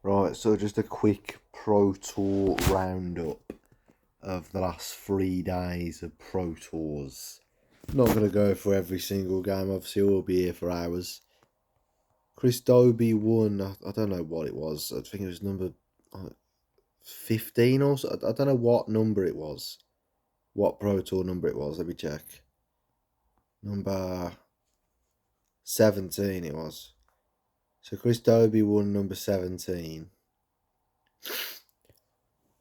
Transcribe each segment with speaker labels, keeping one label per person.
Speaker 1: Right, so just a quick Pro Tour roundup of the last 3 days of Pro Tours. Not going to go for every single game, obviously, we'll be here for hours. Chris Dobey won, I don't know what it was, I think it was number 15 or so. I don't know what number it was, what Pro Tour number it was, let me check. Number 17 it was. So Chris Dobey won number 17.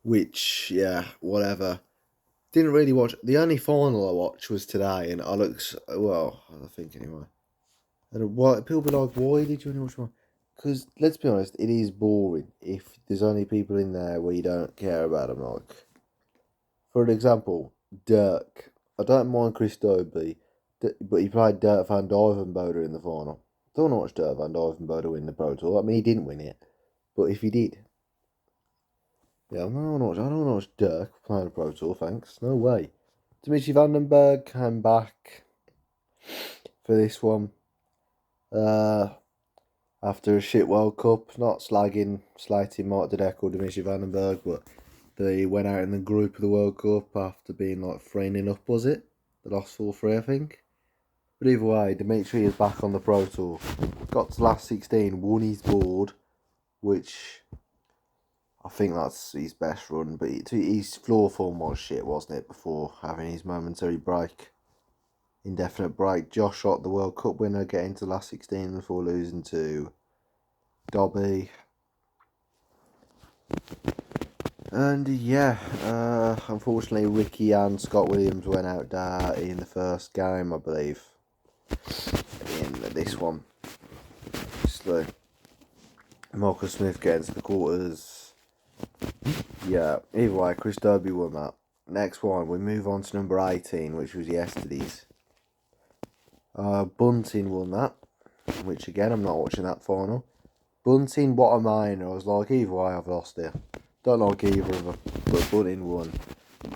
Speaker 1: Which, yeah, whatever. Didn't really watch. The only final I watched was today, and I looked. Well, I think anyway. And why people be like, "Why did you only watch one?" Because let's be honest, it is boring if there's only people in there where you don't care about them. Like, for an example, Dirk. I don't mind Chris Dobey, but he played Dirk van Duijvenbode in the final. Don't watch Dirk van Duijvenbode win the Pro Tour. I mean, he didn't win it, but if he did, yeah, I don't watch Dirk playing a Pro Tour. Thanks, no way. Dimitri Vandenberg came back for this one. After a shit World Cup, not slating Mark Dudek or Dimitri Vandenberg, but they went out in the group of the World Cup after being like 3-0 up, was it? They lost 4-3, I think. But either way, Dimitri is back on the Pro Tour. Got to last 16, won his board, which I think that's his best run, but his floor form was shit, wasn't it, before having his momentary break. Indefinite break. Josh Shot, the World Cup winner, getting to the last 16 before losing to Dobby. And yeah, unfortunately, Ricky and Scott Williams went out in the first game, I believe. In this one. So, Marcus Smith getting to the quarters. Yeah, either way, Chris Dobey won that. Next one, we move on to number 18, which was yesterday's. Bunting won that, which again, I'm not watching that final. Bunting, what a minor. I was like, either way, I've lost it. Don't like either of them, but Bunting won.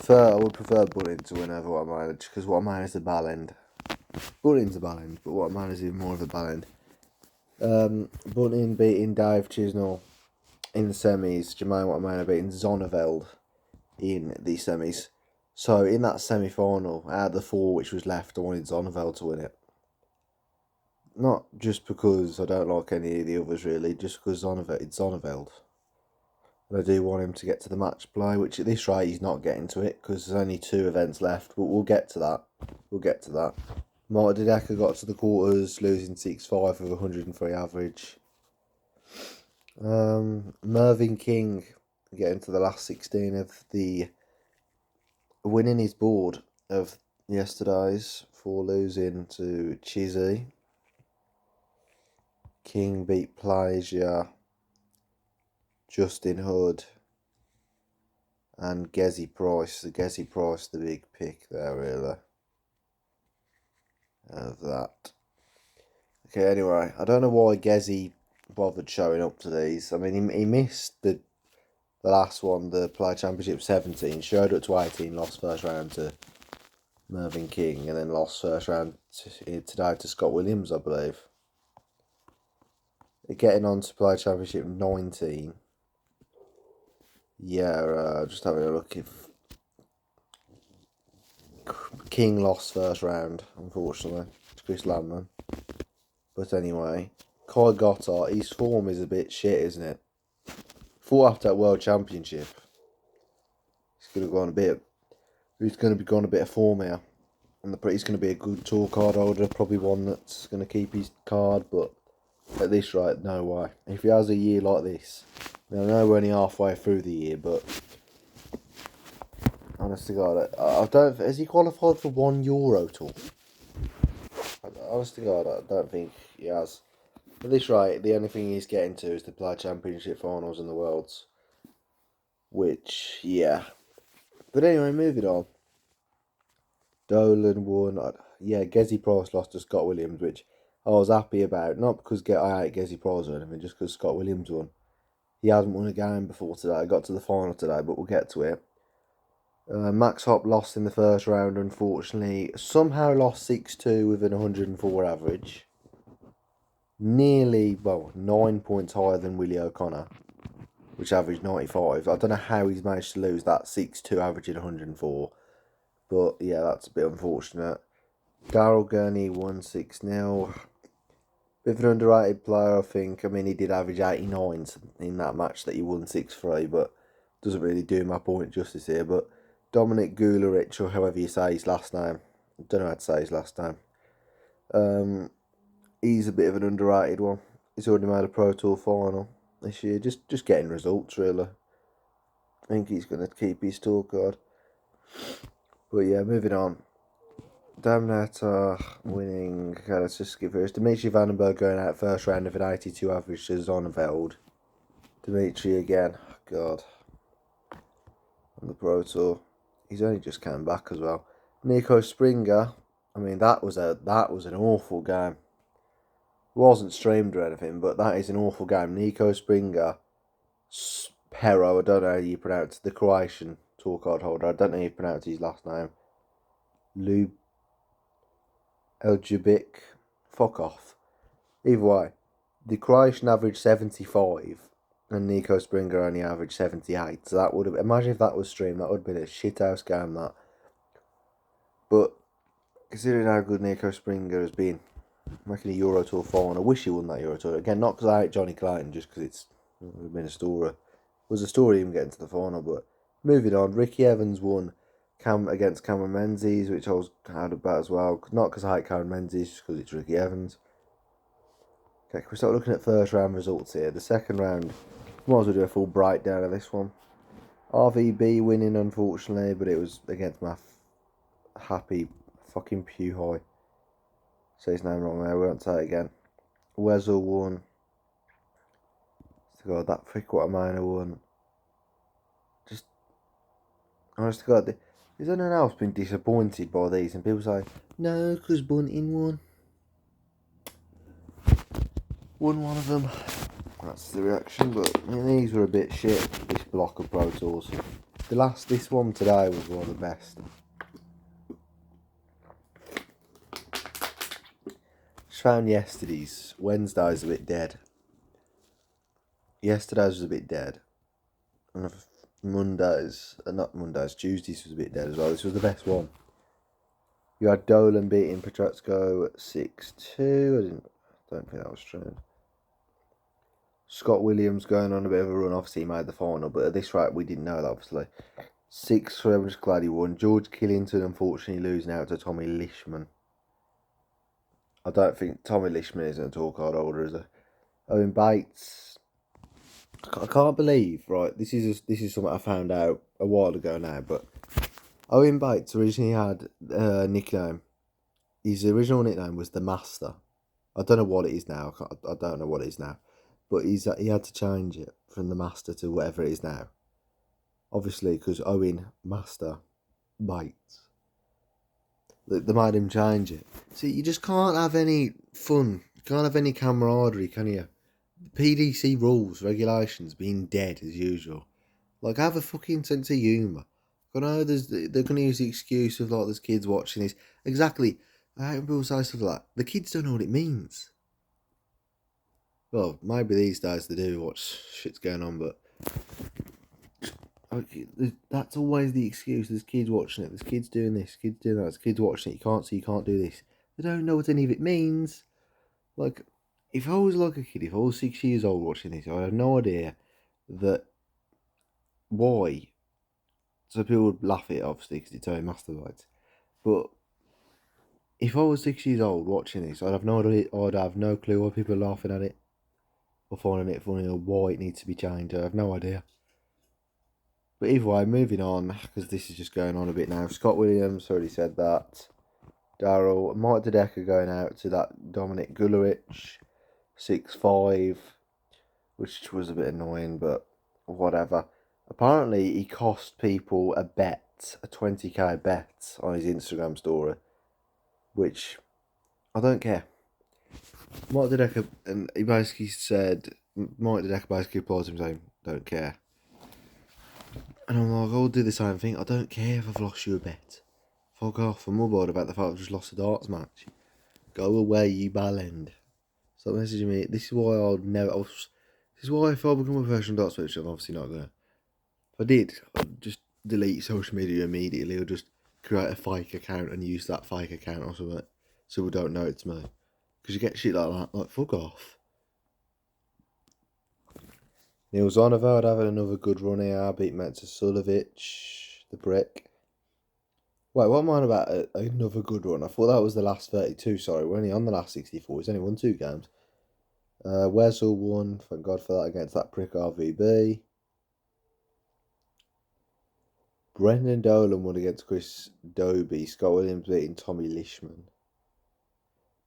Speaker 1: I would prefer Bunting to win over What a Minor, just because What a Minor is a ball end. Bunting's a ball end, but What a Minor is even more of a ball end. Bunting beating Dave Chisnall in the semis. Jermaine What a Minor beating Zonneveld in the semis. So in that semi-final, out of the 4 which was left, I wanted Zonneveld to win it. Not just because I don't like any of the others really, just because it's Zonneveld. And I do want him to get to the match play, which at this rate he's not getting to it because there's only 2 events left, but we'll get to that. Mark Dudeka got to the quarters, losing 6-5 with 103 average. Mervyn King getting to the last 16 of the winning his board of yesterday's for losing to Chizzy. King beat Plasia, Justin Hood, and Gezi Price. The big pick there, really, of that. Okay, anyway, I don't know why Gezi bothered showing up to these. I mean, he missed the last one, the Play Championship 17, showed up to 18, lost first round to Mervyn King, and then lost first round today to Scott Williams, I believe. Getting on to Play Championship 19. Yeah, just having a look if King lost first round, unfortunately, to Chris Landman. But anyway, Kai Gottard, his form is a bit shit, isn't it? Thought after that World Championship, he's going to be gone a bit of form here. And he's going to be a good tour card holder, probably one that's going to keep his card, but at this rate, no way. If he has a year like this, I know we're only halfway through the year, but honest to God, I don't. Has he qualified for one Euro tour? Honest to God, I don't think he has. At this rate, the only thing he's getting to is the Play Championship finals and the Worlds. Which, yeah. But anyway, moving on. Dolan won. Gezi Price lost to Scott Williams, which I was happy about. Not because I hate Gezi Price or anything, just because Scott Williams won. He hasn't won a game before today. I got to the final today, but we'll get to it. Max Hopp lost in the first round, unfortunately. Somehow lost 6-2 with an 104 average. Nearly, 9 points higher than Willie O'Connor. which averaged 95. I don't know how he's managed to lose that 6'2", averaging 104. But yeah, that's a bit unfortunate. Daryl Gurney won 6-0. Bit of an underrated player, I think. I mean, he did average 89 in that match that he won 6-3, but doesn't really do my point justice here. But Dominic Gulevich, or however you say his last name, I don't know how to say his last name. He's a bit of an underrated one. He's already made a Pro Tour final this year. Just getting results, really. I think he's going to keep his tour card. But yeah, moving on. Damnata winning. Okay, let's just skip here. Dimitri Vandenberg going out first round of an 82 average to Zonneveld. Dimitri again. Oh, God. On the Pro Tour. He's only just came back as well. Nico Springer. I mean, that was an awful game. It wasn't streamed or anything, but that is an awful game. Nico Springer. Pero, I don't know how you pronounce the Croatian tour card holder. I don't know how you pronounce his last name. Eljubic. Fuck off. Either way, the Croatian averaged 75 and Nico Springer only averaged 78. So that would have, imagine if that was streamed, that would have been a shithouse game, that. But considering how good Nico Springer has been, making a Euro Tour final, I wish he won that Euro Tour. Again, not because I hate Johnny Clayton, just because it's been a story. It was a story even getting to the final, but moving on, Ricky Evans won against Cameron Menzies, which I was kind of about as well. Not because I hate Cameron Menzies, just because it's Ricky Evans. Okay, can we start looking at first round results here? The second round, might as well do a full breakdown of this one. RVB winning, unfortunately, but it was against my happy fucking Puhoi. Say his name wrong there, we won't say it again. Wessel won. God, that Frequat Minor won. Just, honest to God, has anyone else been disappointed by these? And people say, no, because Bunting won. Won one of them. That's the reaction, but I mean, these were a bit shit, this block of Pro Tours. This one today was one of the best. Just found yesterday's. Wednesday's a bit dead. Yesterday's was a bit dead. And Tuesday's was a bit dead as well. This was the best one. You had Dolan beating Petrotsko 6-2. I don't think that was true. Scott Williams going on a bit of a run. Obviously, he made the final, but at this rate, we didn't know that, obviously. 6-3, I'm just glad he won. George Killington, unfortunately, losing out to Tommy Leishman. I don't think Tommy Leishman isn't a tour card holder, is he? Owen Bates. I can't believe, right, this is something I found out a while ago now, but Owen Bates originally had a nickname. His original nickname was The Master. I don't know what it is now. I don't know what it is now. But he had to change it from The Master to whatever it is now. Obviously, because Owen Master Bates. They made him change it. See, you just can't have any fun. You can't have any camaraderie, can you? PDC rules, regulations being dead as usual. Like, have a fucking sense of humour. I know they're going to use the excuse of, like, there's kids watching this. Exactly. I hate when people say stuff like that. The kids don't know what it means. Well, maybe these days they do watch shit's going on, but that's always the excuse. There's kids watching it. There's kids doing this. Kids doing that. There's kids watching it. You can't see. You can't do this. They don't know what any of it means. Like, if I was like a kid, if I was 6 years old watching this, I have no idea that why. So people would laugh at it, obviously, because it's Owen masturbates. But if I was 6 years old watching this, I'd have no clue why people are laughing at it or finding it funny or why it needs to be changed. I have no idea. But either way, moving on, because this is just going on a bit now. Scott Williams already said that. Daryl, Mike Dedecker going out to that Dominic Gulevich 6-5, which was a bit annoying, but whatever. Apparently, he cost people a 20k bet on his Instagram story, which I don't care. Mike Dedecker, and he basically said, Mike Dedecker basically applies him saying, don't care. And I'm like, I'll do the same thing. I don't care if I've lost you a bet. Fuck off. I'm more bored about the fact I've just lost a darts match. Go away, you bellend. Stop messaging me. This is why I'll never. This This is why if I become a professional dart switcher, I'm obviously not gonna. If I did, I'd just delete social media immediately, or just create a fake account and use that fake account or something, so we don't know it's me. Because you get shit like that, like fuck off. Neil Zonderveld having another good run here, beat Metsa Sulovic, the brick. Wait, what am I on about? Another good run? I thought that was the last 32, sorry, we're only on the last 64, he's only won 2 games. Wesel won, thank God for that, against that prick RVB. Brendan Dolan won against Chris Dobie. Scott Williams beating Tommy Lishman.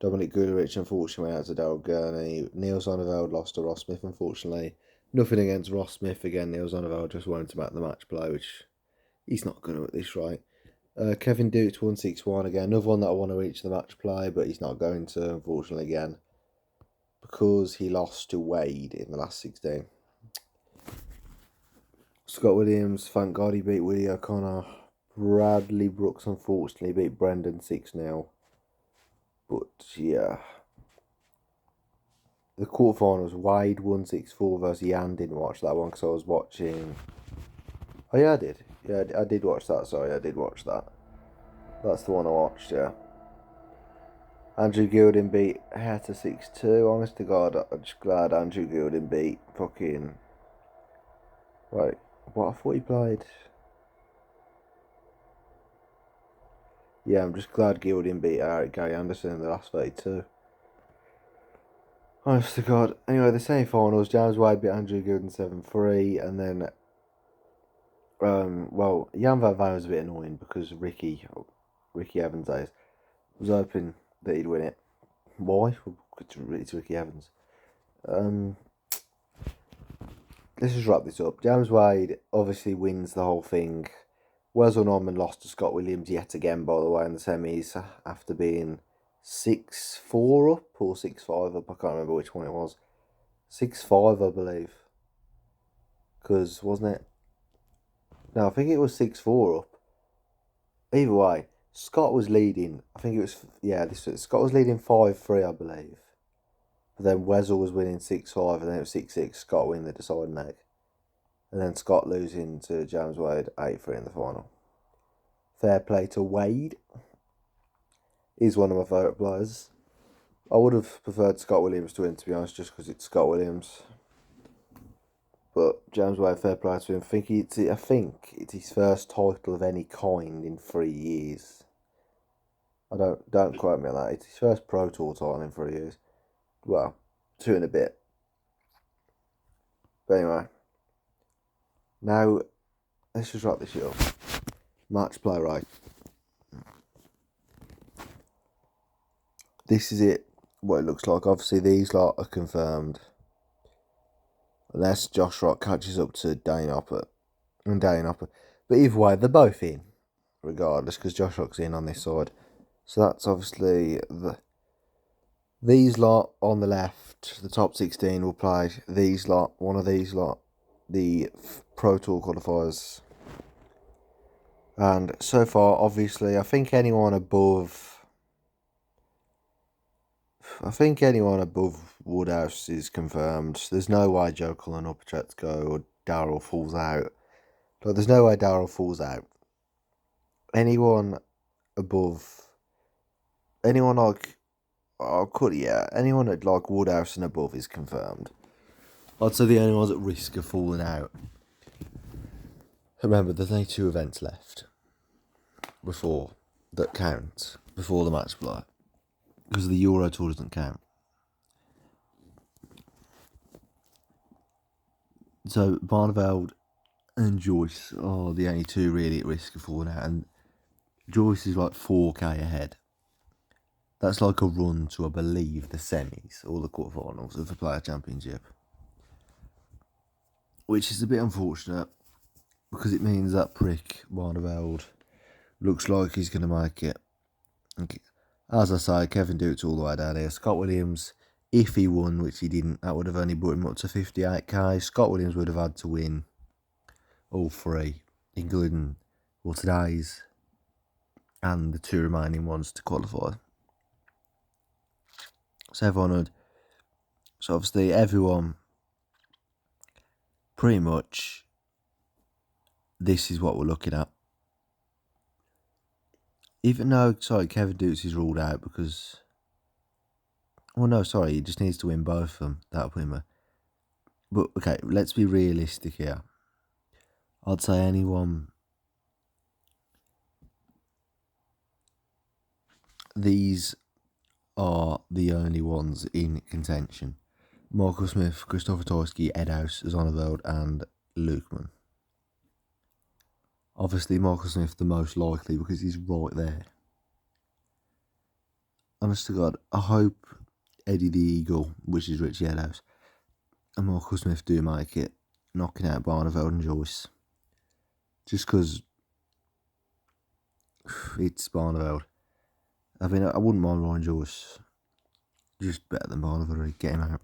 Speaker 1: Dominic Gulrich unfortunately went out to Daryl Gurney. Neil Zonderveld lost to Ross Smith unfortunately. Nothing against Ross Smith again. Neil Zonderveld just wanted to make the match play, which he's not going to at this rate. Kevin Dukes 161 again. Another one that I want to reach the match play, but he's not going to unfortunately again, because he lost to Wade in the last 16. Scott Williams, thank God he beat Willie O'Connor. Bradley Brooks unfortunately beat Brendan 6-0. But yeah. The quarterfinals, Wade 164 versus Yan. Didn't watch that one because I was watching. Oh yeah, I did. Yeah, I did watch that. Sorry, I did watch that. That's the one I watched, yeah. Andrew Gilding beat Hatter 6-2. Honest to God, I'm just glad Andrew Gilding beat fucking. Wait, what? I thought he played. Yeah, I'm just glad Gilding beat Eric Gary Anderson in the last 32. Honest to God. Anyway, the semi-finals, James Wade beat Andrew Gilding 7-3, and then, well, Jan van Veen was a bit annoying because Ricky Evans was hoping that he'd win it. Why? It's Ricky Evans. Let's just wrap this up. James Wade obviously wins the whole thing. Wesel Norman lost to Scott Williams yet again, by the way, in the semis after being 6-4 up or 6-5 up. I can't remember which one it was. 6-5, I believe. Because, wasn't it? No, I think it was 6-4 up. Either way, Scott was leading. I think it was, yeah, Scott was leading 5-3, I believe. But then Wesel was winning 6-5, and then it was 6-6. Scott winning the deciding leg. And then Scott losing to James Wade 8-3 in the final. Fair play to Wade. He's one of my favourite players. I would have preferred Scott Williams to win, to be honest, just because it's Scott Williams. But James Wade, fair play to him. I think it's his first title of any kind in 3 years. Don't quote me on that. It's his first Pro Tour title in 3 years. Well, 2 and a bit. But anyway. Now, let's just wrap this shit up. Match play, right? This is it, what it looks like. Obviously, these lot are confirmed. Unless Josh Rock catches up to Dane Hopper. But either way, they're both in, regardless, because Josh Rock's in on this side. So that's obviously these lot on the left, the top 16 will play these lot, one of these lot, the Pro Tour qualifiers. And so far, obviously, I think anyone above Woodhouse is confirmed. There's no way Joe Cullen or Petretsko or Daryl falls out. Like, there's no way Daryl falls out. Anyone at like Woodhouse and above is confirmed. I'd say the only ones at risk of falling out. Remember, there's only 2 events left that count before the match play, because the Euro Tour doesn't count. So Barneveld and Joyce are the only 2 really at risk of falling out, and Joyce is like 4k ahead. That's like a run to, I believe, the semis or the quarterfinals of the Player Championship, which is a bit unfortunate because it means that prick Barneveld looks like he's going to make it. As I say, Kevin Dukes all the way down here. Scott Williams, if he won, which he didn't, that would have only brought him up to 58k. Scott Williams would have had to win all 3, including today's and the 2 remaining ones to qualify. So everyone would. So obviously everyone pretty much this is what we're looking at. Even though, sorry, Kevin Dukes is ruled out because... Well, no, sorry, he just needs to win both of them. That'll put him... But, okay, let's be realistic here. I'd say anyone... These are the only ones in contention. Michael Smith, Christopher Torsky, Ed House, Zonneveld, and Lukeman. Obviously, Michael Smith the most likely because he's right there. Honest to God, I hope Eddie the Eagle, which is Richie Ed House, and Michael Smith do make it, knocking out Barneveld and Joyce. Just because it's Barneveld. I mean, I wouldn't mind Ryan Joyce. Just better than Barneveld, get him out.